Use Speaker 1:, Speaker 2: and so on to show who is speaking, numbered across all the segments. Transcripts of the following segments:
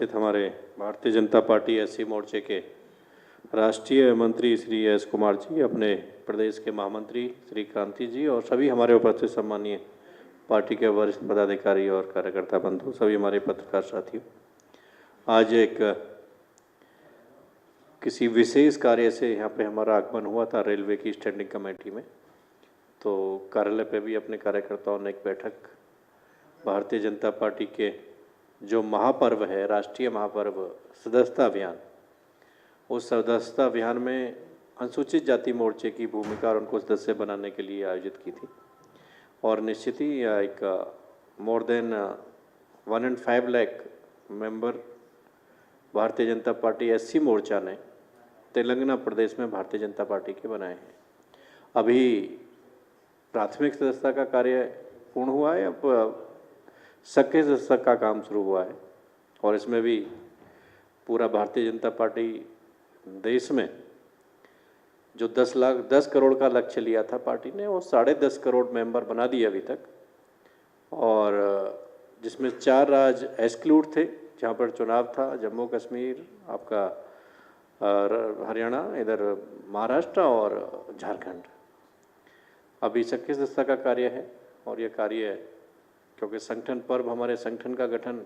Speaker 1: हमारे Bharatiya Janata party SC मोर्चे के राष्ट्रीय मंत्री श्री एस कुमार जी, अपने प्रदेश के महामंत्री श्री क्रांति जी और सभी हमारे उपस्थित सम्मानीय पार्टी के वरिष्ठ पदाधिकारी और कार्यकर्ता बंधु, सभी हमारे पत्रकार साथियों, आज एक किसी विशेष कार्य से यहाँ पे हमारा आगमन हुआ था रेलवे की स्टैंडिंग कमेटी में। तो कार्यालय पे भी अपने कार्यकर्ताओं ने एक बैठक भारतीय जनता पार्टी के जो महापर्व है, राष्ट्रीय महापर्व सदस्यता अभियान, उस सदस्यता अभियान में अनुसूचित जाति मोर्चे की भूमिका और उनको सदस्य बनाने के लिए आयोजित की थी। और निश्चित ही एक more than 1.5 lakh member Bharatiya Janata party SC मोर्चा ने तेलंगाना प्रदेश में भारतीय जनता पार्टी के बनाए हैं। अभी प्राथमिक सदस्यता का कार्य पूर्ण हुआ है, अब सक्रिय सदस्यता का काम शुरू हुआ है और इसमें भी पूरा भारतीय जनता पार्टी देश में जो 10 करोड़ का लक्ष्य लिया था पार्टी ने, वो 10.5 करोड़ मेंबर बना दिए अभी तक। और जिसमें 4 राज्य एक्सक्लूड थे जहाँ पर चुनाव था, जम्मू कश्मीर, आपका हरियाणा, इधर महाराष्ट्र और झारखंड। अभी सक्रिय सदस्यता का कार्य है और ये कार्य क्योंकि संगठन पर्व, हमारे संगठन का गठन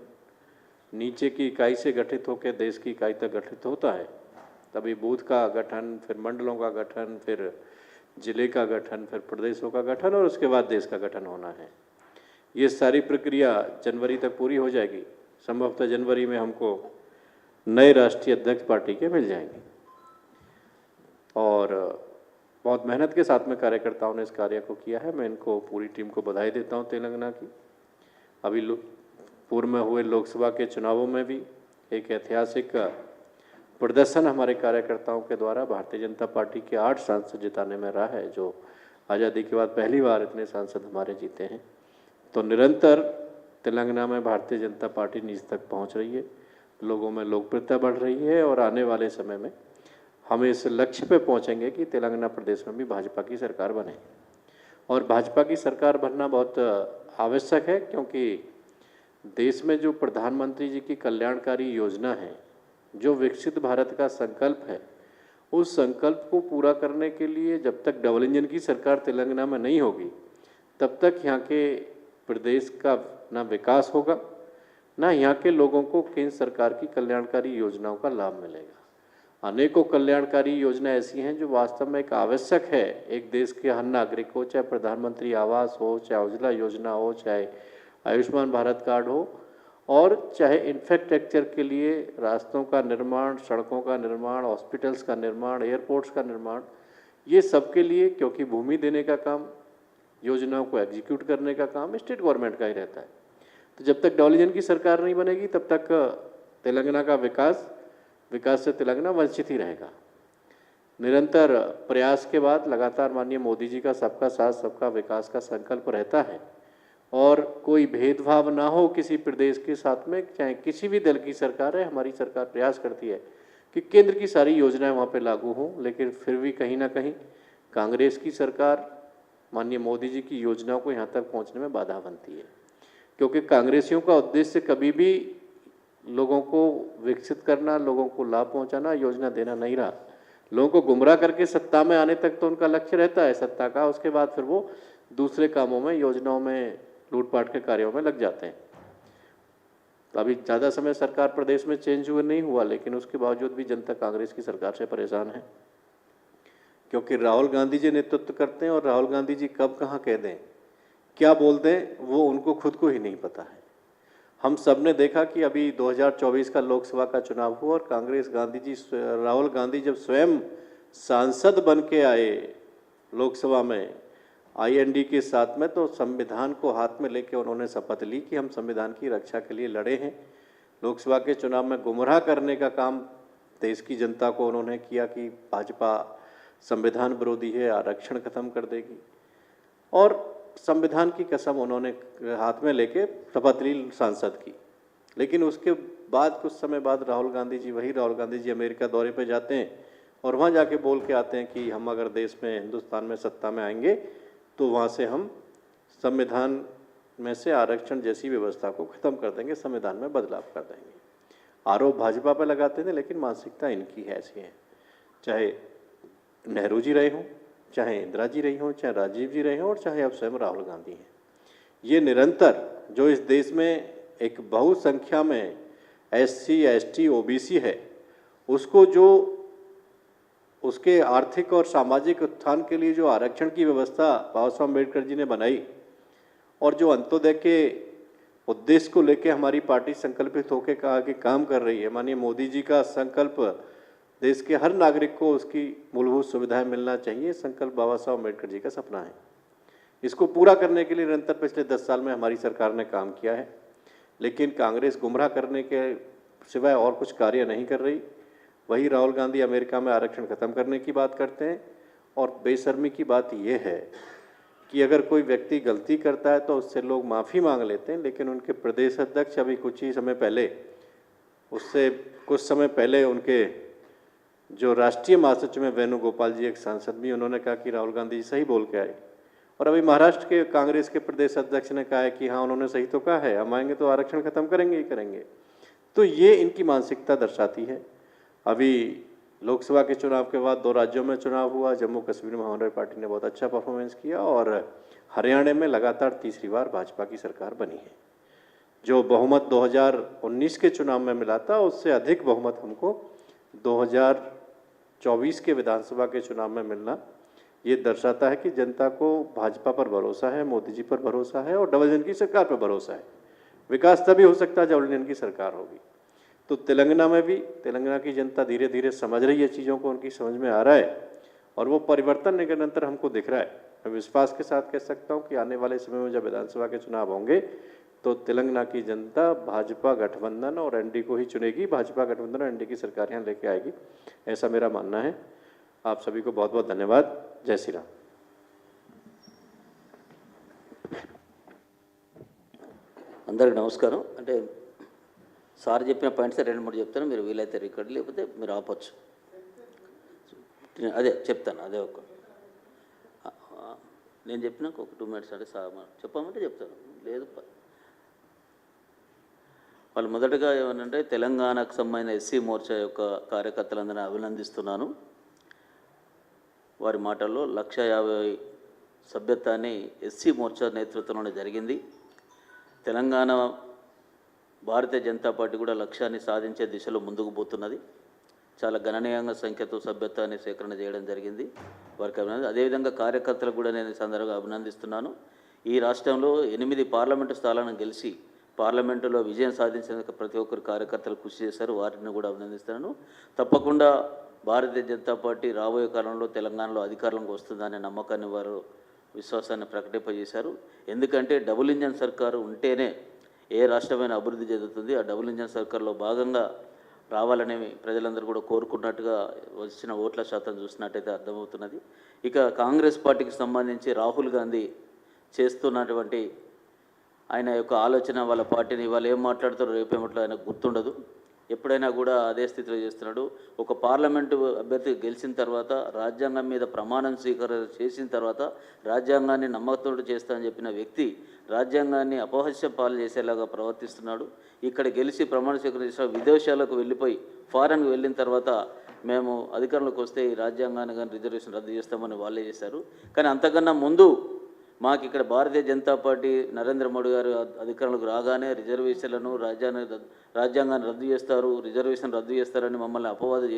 Speaker 1: नीचे की इकाई से गठित होकर देश की इकाई तक गठित होता है, तभी बूथ का गठन, फिर मंडलों का गठन, फिर जिले का गठन, फिर प्रदेशों का गठन और उसके बाद देश का गठन होना है। ये सारी प्रक्रिया जनवरी तक पूरी हो जाएगी। संभवतः जनवरी में हमको नए राष्ट्रीय अध्यक्ष पार्टी के मिल जाएंगे और बहुत मेहनत के साथ में कार्यकर्ताओं ने इस कार्य को किया है। मैं इनको, पूरी टीम को बधाई देता हूँ तेलंगाना की। अभी पूर्व में हुए लोकसभा के चुनावों में भी एक ऐतिहासिक प्रदर्शन हमारे कार्यकर्ताओं के द्वारा भारतीय जनता पार्टी के 8 सांसद जिताने में रहा है, जो आज़ादी के बाद पहली बार इतने सांसद हमारे जीते हैं। तो निरंतर तेलंगाना में भारतीय जनता पार्टी नीचे तक पहुँच रही है, लोगों में लोकप्रियता बढ़ रही है और आने वाले समय में हम इस लक्ष्य पे पहुंचेंगे कि तेलंगाना प्रदेश में भी भाजपा की सरकार बने। और भाजपा की सरकार बनना बहुत आवश्यक है, क्योंकि देश में जो प्रधानमंत्री जी की कल्याणकारी योजना है, जो विकसित भारत का संकल्प है, उस संकल्प को पूरा करने के लिए जब तक डबल इंजन की सरकार तेलंगाना में नहीं होगी, तब तक यहाँ के प्रदेश का ना विकास होगा, ना यहाँ के लोगों को केंद्र सरकार की कल्याणकारी योजनाओं का लाभ मिलेगा। अनेकों कल्याणकारी योजना ऐसी हैं जो वास्तव में एक आवश्यक है एक देश के हर नागरिक को, चाहे प्रधानमंत्री आवास हो, चाहे उज्ज्वला योजना हो, चाहे आयुष्मान भारत कार्ड हो, और चाहे इंफ्रास्ट्रक्चर के लिए रास्तों का निर्माण, सड़कों का निर्माण, हॉस्पिटल्स का निर्माण, एयरपोर्ट्स का निर्माण, ये सबके लिए, क्योंकि भूमि देने का काम, योजनाओं को एग्जीक्यूट करने का काम स्टेट गवर्नमेंट का ही रहता है। तो जब तक डबल इंजन की सरकार नहीं बनेगी तब तक तेलंगाना का विकास से तेलंगाना वंचित ही रहेगा। निरंतर प्रयास के बाद लगातार माननीय मोदी जी का सबका साथ सबका विकास का संकल्प रहता है और कोई भेदभाव ना हो किसी प्रदेश के साथ में, चाहे किसी भी दल की सरकार है। हमारी सरकार प्रयास करती है कि केंद्र की सारी योजनाएं वहाँ पे लागू हों, लेकिन फिर भी कहीं ना कहीं कांग्रेस की सरकार माननीय मोदी जी की योजनाओं को यहाँ तक पहुँचने में बाधा बनती है, क्योंकि कांग्रेसियों का उद्देश्य कभी भी लोगों को विकसित करना, लोगों को लाभ पहुंचाना, योजना देना नहीं रहा। लोगों को गुमराह करके सत्ता में आने तक तो उनका लक्ष्य रहता है सत्ता का, उसके बाद फिर वो दूसरे कामों में, योजनाओं में, लूटपाट के कार्यों में लग जाते हैं। तो अभी ज़्यादा समय सरकार प्रदेश में चेंज हुए नहीं हुआ, लेकिन उसके बावजूद भी जनता कांग्रेस की सरकार से परेशान है, क्योंकि राहुल गांधी जी नेतृत्व करते हैं और राहुल गांधी जी कब कहाँ कह दें, क्या बोल दें, वो उनको खुद को ही नहीं पता है। हम सब ने देखा कि अभी 2024 का लोकसभा का चुनाव हुआ और राहुल गांधी जब स्वयं सांसद बन के आए लोकसभा में आईएनडी के साथ में, तो संविधान को हाथ में लेके उन्होंने शपथ ली कि हम संविधान की रक्षा के लिए लड़े हैं। लोकसभा के चुनाव में गुमराह करने का काम देश की जनता को उन्होंने किया कि भाजपा संविधान विरोधी है, आरक्षण खत्म कर देगी, और संविधान की कसम उन्होंने हाथ में लेके शपथ ली सांसद की। लेकिन उसके बाद कुछ समय बाद राहुल गांधी जी अमेरिका दौरे पे जाते हैं और वहाँ जाके बोल के आते हैं कि हम अगर देश में, हिंदुस्तान में सत्ता में आएंगे तो वहाँ से हम संविधान में से आरक्षण जैसी व्यवस्था को ख़त्म कर देंगे, संविधान में बदलाव कर देंगे। आरोप भाजपा पर लगाते थे, लेकिन मानसिकता इनकी है, ऐसी है। चाहे नेहरू जी रहे हों, चाहे इंदिरा जी रही हों, चाहे राजीव जी रहे हों, और चाहे अब स्वयं राहुल गांधी हैं। ये निरंतर जो इस देश में एक बहुसंख्या में SC, ST, OBC है, उसको जो उसके आर्थिक और सामाजिक उत्थान के लिए जो आरक्षण की व्यवस्था बाबा साहब अम्बेडकर जी ने बनाई, और जो अंत्योदय के उद्देश्य को लेकर हमारी पार्टी संकल्पित होकर कहा कि काम कर रही है। माननीय मोदी जी का संकल्प, देश के हर नागरिक को उसकी मूलभूत सुविधाएं मिलना चाहिए, संकल्प बाबा साहब अम्बेडकर जी का सपना है। इसको पूरा करने के लिए निरंतर पिछले 10 साल में हमारी सरकार ने काम किया है, लेकिन कांग्रेस गुमराह करने के सिवाय और कुछ कार्य नहीं कर रही। वही राहुल गांधी अमेरिका में आरक्षण खत्म करने की बात करते हैं, और बेशर्मी की बात यह है कि अगर कोई व्यक्ति गलती करता है तो उससे लोग माफ़ी मांग लेते हैं, लेकिन उनके प्रदेश अध्यक्ष अभी कुछ समय पहले उनके जो राष्ट्रीय महासचिव में वेणुगोपाल जी, एक सांसद भी, उन्होंने कहा कि राहुल गांधी जी सही बोल के आए। और अभी महाराष्ट्र के कांग्रेस के प्रदेश अध्यक्ष ने कहा है कि हाँ, उन्होंने सही तो कहा है, हम आएंगे तो आरक्षण खत्म करेंगे ही करेंगे। तो ये इनकी मानसिकता दर्शाती है। अभी लोकसभा के चुनाव के बाद 2 राज्यों में चुनाव हुआ। जम्मू कश्मीर में हमारी पार्टी ने बहुत अच्छा परफॉर्मेंस किया, और हरियाणा में लगातार तीसरी बार भाजपा की सरकार बनी है। जो बहुमत 2019 के चुनाव में मिला था, उससे अधिक बहुमत हमको 2024 के विधानसभा के चुनाव में मिलना, ये दर्शाता है कि जनता को भाजपा पर भरोसा है, मोदी जी पर भरोसा है, और डबल इंजन की सरकार पर भरोसा है। विकास तभी हो सकता है जब डबल इंजन की सरकार होगी। तो तेलंगाना में भी तेलंगाना की जनता धीरे धीरे समझ रही है चीज़ों को, उनकी समझ में आ रहा है, और वो परिवर्तन निरंतर हमको दिख रहा है। मैं विश्वास के साथ कह सकता हूँ कि आने वाले समय में जब विधानसभा के चुनाव होंगे तो तेलंगाना की जनता भाजपा गठबंधन और NDA को ही चुनेगी। भाजपा गठबंधन और NDA की सरकार यहाँ लेके आएगी, ऐसा मेरा मानना है। आप सभी को बहुत बहुत धन्यवाद। जय श्री राम।
Speaker 2: అందరికి నమస్కారం. అంటే సార్ చెప్పిన పాయింట్స్ 2-3 చెప్తాను, మీరు వీలైతే రికార్డు, లేకపోతే మీరు ఆపొచ్చు. అదే చెప్తాను, అదే నేను చెప్పినాక ఒక 2 మినిట్స్ అంటే చెప్పమంటే చెప్తాను, లేదు వాళ్ళు. మొదటగా ఏమనంటే తెలంగాణకు సంబంధించిన SC మోర్చా యొక్క కార్యకర్తలందరినీ అభినందిస్తున్నాను. వారి మాటల్లో 150 సభ్యత్వాన్ని SC మోర్చా నేతృత్వంలోనే జరిగింది. తెలంగాణ భారతీయ జనతా పార్టీ కూడా లక్ష్యాన్ని సాధించే దిశలో ముందుకు పోతున్నది. చాలా గణనీయంగా సంఖ్యతో సభ్యత్వాన్ని సేకరణ చేయడం జరిగింది. వారికి అభినందన. అదేవిధంగా కార్యకర్తలకు కూడా నేను ఈ సందర్భంగా అభినందిస్తున్నాను. ఈ రాష్ట్రంలో 8 పార్లమెంటు స్థానాలను గెలిచి పార్లమెంటులో విజయం సాధించేందుకు ప్రతి ఒక్కరు కార్యకర్తలు కృషి చేశారు, వారిని కూడా అభినందిస్తున్నాను. తప్పకుండా భారతీయ జనతా పార్టీ రాబోయే కాలంలో తెలంగాణలో అధికారంలోకి వస్తుందనే నమ్మకాన్ని, వారు విశ్వాసాన్ని ప్రకటింపజేశారు. ఎందుకంటే డబుల్ ఇంజన్ సర్కారు ఉంటేనే ఏ రాష్ట్రమైన అభివృద్ధి చెందుతుంది. ఆ డబుల్ ఇంజన్ సర్కార్లో భాగంగా రావాలని ప్రజలందరూ కూడా కోరుకున్నట్టుగా వచ్చిన ఓట్ల శాతం చూసినట్టయితే అర్థమవుతున్నది. ఇక కాంగ్రెస్ పార్టీకి సంబంధించి రాహుల్ గాంధీ చేస్తున్నటువంటి ఆయన యొక్క ఆలోచన, వాళ్ళ పార్టీని వాళ్ళు ఏం మాట్లాడుతారో రేపేమట్లో ఆయనకు గుర్తుండదు. ఎప్పుడైనా కూడా అదే స్థితిలో చేస్తున్నాడు. ఒక పార్లమెంటు అభ్యర్థి గెలిచిన తర్వాత, రాజ్యాంగం మీద ప్రమాణం స్వీకారం చేసిన తర్వాత రాజ్యాంగాన్ని నమ్మకంతో చేస్తానని చెప్పిన వ్యక్తి రాజ్యాంగాన్ని అపహాస్యం పాలు చేసేలాగా ప్రవర్తిస్తున్నాడు. ఇక్కడ గెలిచి ప్రమాణ స్వీకారం చేసిన విదేశాలకు వెళ్ళిపోయి ఫారెన్కి వెళ్ళిన తర్వాత మేము అధికారంలోకి వస్తే ఈ రాజ్యాంగాన్ని కానీ రిజర్వేషన్ రద్దు చేస్తామని వాళ్ళే చేశారు. కానీ అంతకన్నా ముందు మాకు ఇక్కడ భారతీయ జనతా పార్టీ నరేంద్ర మోడీ గారు అధికారంలోకి రాగానే రిజర్వేషన్లను రాజ్యాంగాన్ని రద్దు చేస్తారు, రిజర్వేషన్ రద్దు చేస్తారని మమ్మల్ని అపవాస్యం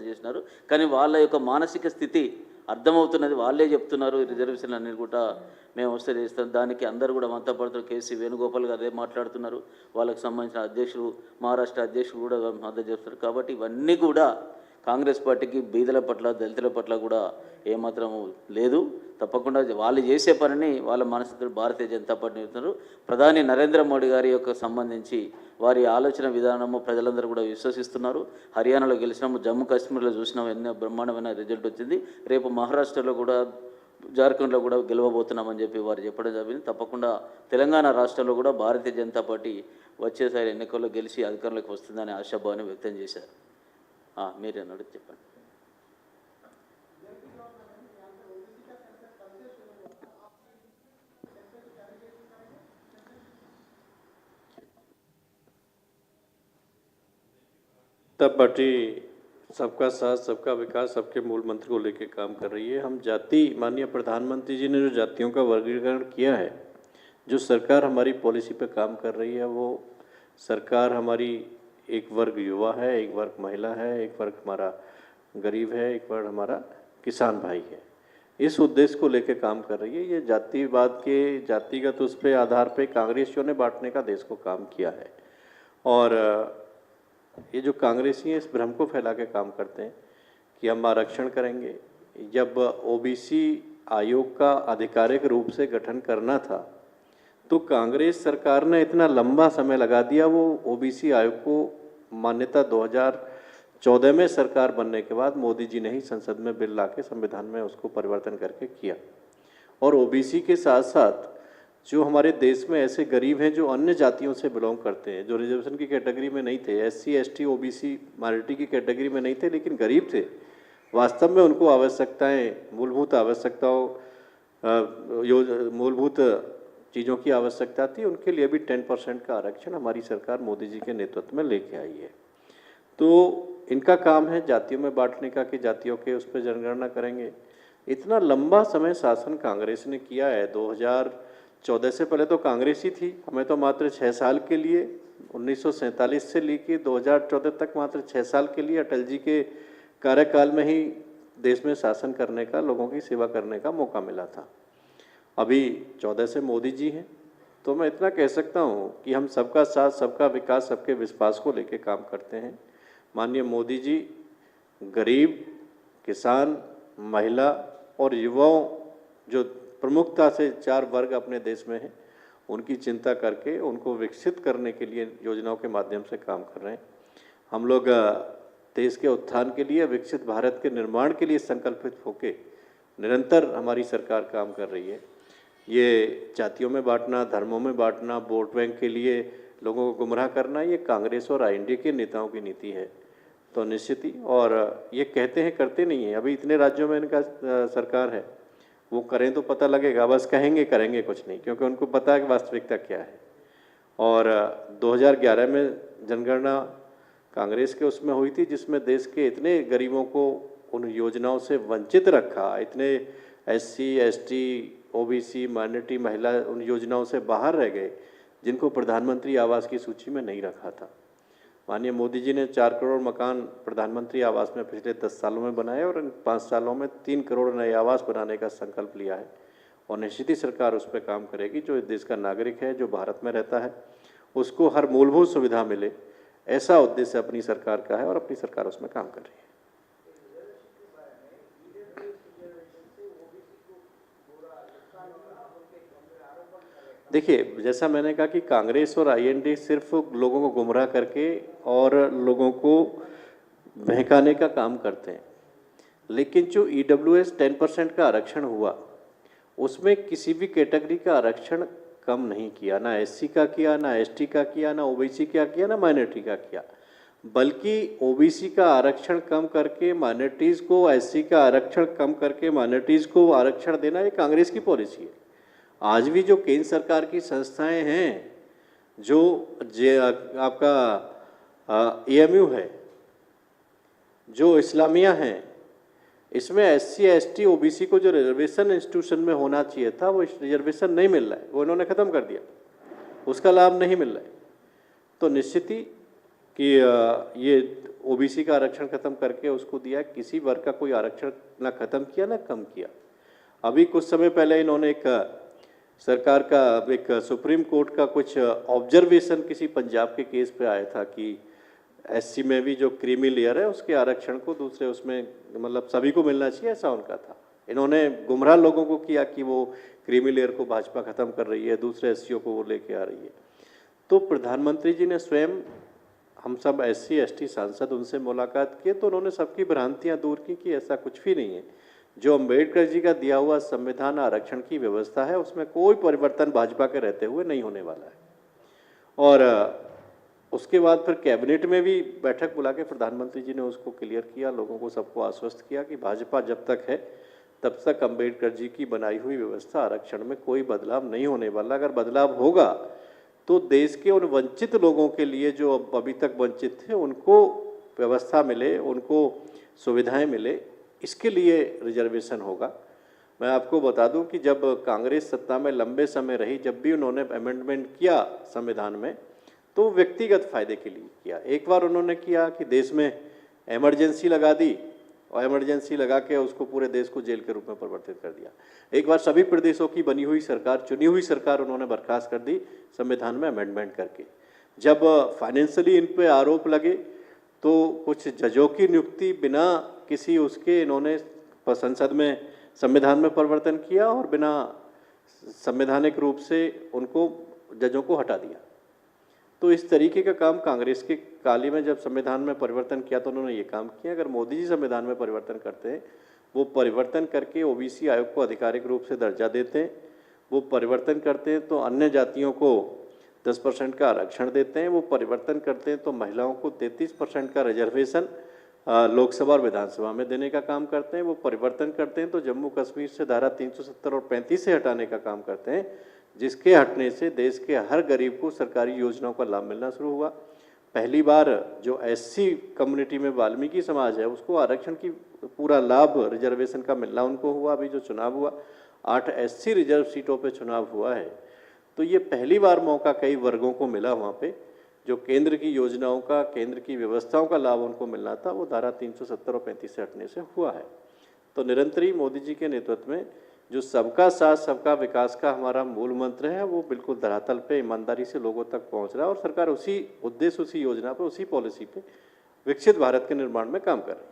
Speaker 2: చేసినారు. కానీ వాళ్ళ యొక్క మానసిక స్థితి అర్థమవుతున్నది. వాళ్ళే చెప్తున్నారు ఈ రిజర్వేషన్లు అన్నీ కూడా మేము వస్తే చేస్తాం. దానికి అందరూ కూడా మద్దతు పడుతున్నారు. KC వేణుగోపాల్ గారు అదే మాట్లాడుతున్నారు. వాళ్ళకి సంబంధించిన అధ్యక్షులు, మహారాష్ట్ర అధ్యక్షులు కూడా మద్దతు చేస్తారు. కాబట్టి ఇవన్నీ కూడా కాంగ్రెస్ పార్టీకి బీదల పట్ల, దళితుల పట్ల కూడా ఏమాత్రం లేదు. తప్పకుండా వాళ్ళు చేసే పనిని వాళ్ళ మనసుతో భారతీయ జనతా పార్టీ చెప్తున్నారు. ప్రధాని నరేంద్ర మోడీ గారి యొక్క సంబంధించి వారి ఆలోచన విధానము ప్రజలందరూ కూడా విశ్వసిస్తున్నారు. హర్యానాలో గెలిచినాము, జమ్మూ కాశ్మీర్లో చూసినాము, ఎన్నో బ్రహ్మాండమైన రిజల్ట్ వచ్చింది. రేపు మహారాష్ట్రలో కూడా, జార్ఖండ్లో కూడా గెలవబోతున్నామని చెప్పి వారు చెప్పడం జరిగింది. తప్పకుండా తెలంగాణ రాష్ట్రంలో కూడా భారతీయ జనతా పార్టీ వచ్చేసారి ఎన్నికల్లో గెలిచి అధికారంలోకి వస్తుందనే ఆశాభావాన్ని వ్యక్తం చేశారు. మీరేనాడు చెప్పండి.
Speaker 1: जनता पार्टी सबका साथ सबका विकास सबके मूल मंत्र को लेकर काम कर रही है। हम जाति, माननीय प्रधानमंत्री जी ने जो जातियों का वर्गीकरण किया है, जो सरकार हमारी पॉलिसी पे काम कर रही है, वो सरकार हमारी एक वर्ग युवा है, एक वर्ग महिला है, एक वर्ग हमारा गरीब है, एक वर्ग हमारा किसान भाई है। इस उद्देश्य को लेकर काम कर रही है। ये जातिवाद के जातिगत उस पे आधार पे कांग्रेसियों ने बांटने का देश को काम किया है। और ये जो कांग्रेसी हैं इस भ्रम को फैला के काम करते हैं कि हम आरक्षण करेंगे। जब ओबीसी आयोग का आधिकारिक रूप से गठन करना था तो कांग्रेस सरकार ने इतना लंबा समय लगा दिया। वो ओबीसी आयोग को मान्यता 2014 में सरकार बनने के बाद मोदी जी ने ही संसद में बिल लाके संविधान में उसको परिवर्तन करके किया। और ओबीसी के साथ साथ जो हमारे देश में ऐसे गरीब हैं जो अन्य जातियों से बिलोंग करते हैं, जो रिजर्वेशन की कैटेगरी में नहीं थे, एससी एसटी ओबीसी माइनॉरिटी की कैटेगरी में नहीं थे लेकिन गरीब थे, वास्तव में उनको आवश्यकताएं, मूलभूत आवश्यकताओं, मूलभूत चीज़ों की आवश्यकता थी, उनके लिए भी 10% का आरक्षण हमारी सरकार मोदी जी के नेतृत्व में लेके आई है। तो इनका काम है जातियों में बांटने का कि जातियों के उस पर जनगणना करेंगे। इतना लंबा समय शासन कांग्रेस ने किया है। 2014 से पहले तो कांग्रेस ही थी, हमें तो मात्र 6 साल के लिए 1947 से लेकर 2014 तक मात्र 6 साल के लिए अटल जी के कार्यकाल में ही देश में शासन करने का, लोगों की सेवा करने का मौका मिला था। अभी 14 से मोदी जी हैं, तो मैं इतना कह सकता हूँ कि हम सबका साथ सबका विकास सबके विश्वास को लेकर काम करते हैं। माननीय मोदी जी गरीब, किसान, महिला और युवाओं, जो प्रमुखता से 4 वर्ग अपने देश में हैं, उनकी चिंता करके उनको विकसित करने के लिए योजनाओं के माध्यम से काम कर रहे हैं। हम लोग देश के उत्थान के लिए, विकसित भारत के निर्माण के लिए संकल्पित होकर निरंतर हमारी सरकार काम कर रही है। ये जातियों में बांटना, धर्मों में बांटना, वोट बैंक के लिए लोगों को गुमराह करना, ये कांग्रेस और आईएनडीए के नेताओं की नीति है। तो निश्चित ही, और ये कहते हैं करते नहीं हैं। अभी इतने राज्यों में इनका सरकार है, वो करें तो पता लगेगा, बस कहेंगे करेंगे कुछ नहीं, क्योंकि उनको पता है कि वास्तविकता क्या है। और 2011 में जनगणना कांग्रेस के उसमें हुई थी, जिसमें देश के इतने गरीबों को उन योजनाओं से वंचित रखा, इतने एससी एसटी ओबीसी माइनॉरिटी महिला उन योजनाओं से बाहर रह गए, जिनको प्रधानमंत्री आवास की सूची में नहीं रखा था। माननीय मोदी जी ने 4 करोड़ मकान प्रधानमंत्री आवास में पिछले 10 सालों में बनाए और इन 5 सालों में 3 करोड़ नए आवास बनाने का संकल्प लिया है। और निश्चित ही सरकार उस पर काम करेगी। जो इस देश का नागरिक है, जो भारत में रहता है, उसको हर मूलभूत सुविधा मिले, ऐसा उद्देश्य अपनी सरकार का है और अपनी सरकार उसमें काम कर रही है। देखिए, जैसा मैंने कहा कि कांग्रेस और आईएनडी सिर्फ लोगों को गुमराह करके और लोगों को बहकाने का काम करते हैं। लेकिन जो ईडब्ल्यूएस 10% का आरक्षण हुआ, उसमें किसी भी कैटेगरी का आरक्षण कम नहीं किया, ना एससी का किया, ना एसटी का किया, ना ओबीसी का किया, ना माइनॉरिटी का किया। बल्कि ओबीसी का आरक्षण कम करके माइनॉरिटीज़ को, एससी का आरक्षण कम करके माइनॉरिटीज़ को आरक्षण देना, ये कांग्रेस की पॉलिसी है। आज भी जो केंद्र सरकार की संस्थाएं हैं, जो आपका एएमयू है, जो इस्लामिया हैं, इसमें एससी एसटी ओबीसी को जो रिजर्वेशन इंस्टीट्यूशन में होना चाहिए था, वो रिजर्वेशन नहीं मिल रहा है, वो इन्होंने ख़त्म कर दिया, उसका लाभ नहीं मिल रहा है। तो निश्चित ही कि ये ओबीसी का आरक्षण ख़त्म करके उसको दिया, किसी वर्ग का कोई आरक्षण ना ख़त्म किया ना कम किया। अभी कुछ समय पहले इन्होंने एक सरकार का एक सुप्रीम कोर्ट का कुछ ऑब्जर्वेशन किसी पंजाब के केस पे आया था कि एससी में भी जो क्रीमी लेयर है उसके आरक्षण को दूसरे उसमें मतलब सभी को मिलना चाहिए, ऐसा उनका था। इन्होंने गुमराह लोगों को किया कि वो क्रीमी लेयर को भाजपा ख़त्म कर रही है, दूसरे एससीओ को वो लेके आ रही है। तो प्रधानमंत्री जी ने स्वयं, हम सब एससी एसटी सांसद उनसे मुलाकात किए तो उन्होंने सबकी भ्रांतियाँ दूर की कि ऐसा कुछ भी नहीं है। जो अम्बेडकर जी का दिया हुआ संविधान आरक्षण की व्यवस्था है, उसमें कोई परिवर्तन भाजपा के रहते हुए नहीं होने वाला है। और उसके बाद फिर कैबिनेट में भी बैठक बुला के प्रधानमंत्री जी ने उसको क्लियर किया, लोगों को सबको आश्वस्त किया कि भाजपा जब तक है तब तक अम्बेडकर जी की बनाई हुई व्यवस्था आरक्षण में कोई बदलाव नहीं होने वाला। अगर बदलाव होगा तो देश के उन वंचित लोगों के लिए, जो अभी तक वंचित थे, उनको व्यवस्था मिले, उनको सुविधाएं मिले, इसके लिए रिजर्वेशन होगा। मैं आपको बता दूं कि जब कांग्रेस सत्ता में लंबे समय रही, जब भी उन्होंने अमेंडमेंट किया संविधान में, तो व्यक्तिगत फायदे के लिए किया। एक बार उन्होंने किया कि देश में इमरजेंसी लगा दी और इमरजेंसी लगा के उसको पूरे देश को जेल के रूप में परिवर्तित कर दिया। एक बार सभी प्रदेशों की बनी हुई सरकार, चुनी हुई सरकार उन्होंने बर्खास्त कर दी संविधान में अमेंडमेंट करके। जब फाइनेंशियली इन पे आरोप लगे तो कुछ जजों की नियुक्ति बिना किसी उसके इन्होंने संसद में संविधान में परिवर्तन किया और बिना संवैधानिक रूप से उनको जजों को हटा दिया। तो इस तरीके का काम कांग्रेस के काल में जब संविधान में परिवर्तन किया तो उन्होंने ये काम किया। अगर मोदी जी संविधान में परिवर्तन करते हैं, वो परिवर्तन करके ओबीसी आयोग को आधिकारिक रूप से दर्जा देते हैं, वो परिवर्तन करते हैं तो अन्य जातियों को 10% का आरक्षण देते हैं, वो परिवर्तन करते हैं तो महिलाओं को 33% का रिजर्वेशन लोकसभा और विधानसभा में देने का काम करते हैं, वो परिवर्तन करते हैं तो जम्मू कश्मीर से धारा 370 और 35 से हटाने का काम करते हैं, जिसके हटने से देश के हर गरीब को सरकारी योजनाओं का लाभ मिलना शुरू हुआ। पहली बार जो एससी कम्युनिटी में वाल्मीकि समाज है उसको आरक्षण की पूरा लाभ रिजर्वेशन का मिलना उनको हुआ। अभी जो चुनाव हुआ 8 एससी रिजर्व सीटों पे चुनाव हुआ है, तो ये पहली बार मौका कई वर्गों को मिला वहाँ पे, जो केंद्र की योजनाओं का, केंद्र की व्यवस्थाओं का लाभ उनको मिलना था, वो धारा 370 और 35 से हटने से हुआ है। तो निरंतर ही मोदी जी के नेतृत्व में जो सबका साथ सबका विकास का हमारा मूल मंत्र है, वो बिल्कुल धरातल पे ईमानदारी से लोगों तक पहुंच रहा है और सरकार उसी उद्देश्य, उसी योजना पे, उसी पॉलिसी पे विकसित भारत के निर्माण में काम कर रही है।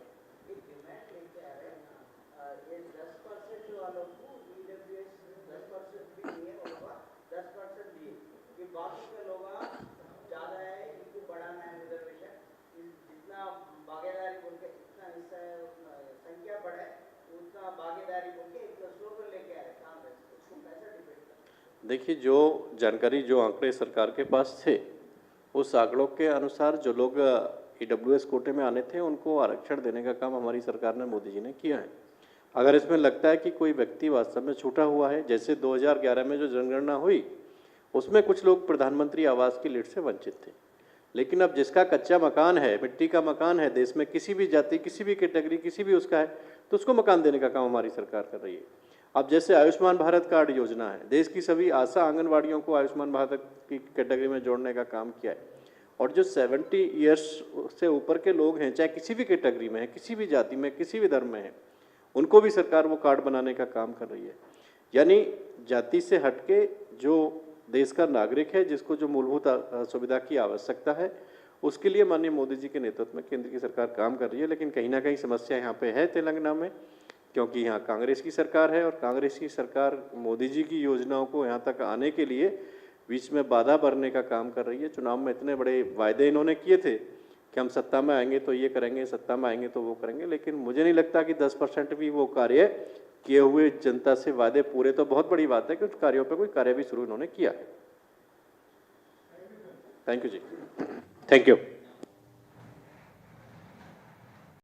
Speaker 1: देखिए, जो जानकारी, जो आंकड़े सरकार के पास थे, उस आंकड़ों के अनुसार जो लोग ईडब्ल्यूएस कोटे में आने थे उनको आरक्षण देने का काम हमारी सरकार ने, मोदी जी ने किया है। अगर इसमें लगता है कि कोई व्यक्ति वास्तव में छूटा हुआ है, जैसे 2011 में जो जनगणना हुई उसमें कुछ लोग प्रधानमंत्री आवास की लिस्ट से वंचित थे, लेकिन अब जिसका कच्चा मकान है, मिट्टी का मकान है, देश में किसी भी जाति, किसी भी कैटेगरी, किसी भी उसका है, तो उसको मकान देने का काम हमारी सरकार कर रही है। अब जैसे आयुष्मान भारत कार्ड योजना है, देश की सभी आशा आंगनवाड़ियों को आयुष्मान भारत की कैटेगरी में जोड़ने का काम किया है, और जो 70 ईयर्स से ऊपर के लोग हैं, चाहे किसी भी कैटेगरी में है, किसी भी जाति में, किसी भी धर्म में है, उनको भी सरकार वो कार्ड बनाने का काम कर रही है। यानी जाति से हटके जो देश का नागरिक है, जिसको जो मूलभूत सुविधा की आवश्यकता है, उसके लिए माननीय मोदी जी के नेतृत्व में केंद्र की सरकार काम कर रही है। लेकिन कहीं ना कहीं समस्या यहाँ पे है तेलंगाना में, क्योंकि यहाँ कांग्रेस की सरकार है और कांग्रेस की सरकार मोदी जी की योजनाओं को यहाँ तक आने के लिए बीच में बाधा भरने का काम कर रही है। चुनाव में इतने बड़े वायदे इन्होंने किए थे कि हम सत्ता में आएंगे तो ये करेंगे, सत्ता में आएंगे तो वो करेंगे, लेकिन मुझे नहीं लगता कि 10% भी वो कार्य किए हुए जनता से वादे पूरे, तो बहुत बड़ी बात है कि उस कार्यों पर कोई कार्य भी शुरू इन्होंने किया है। थैंक यू जी, थैंक यू।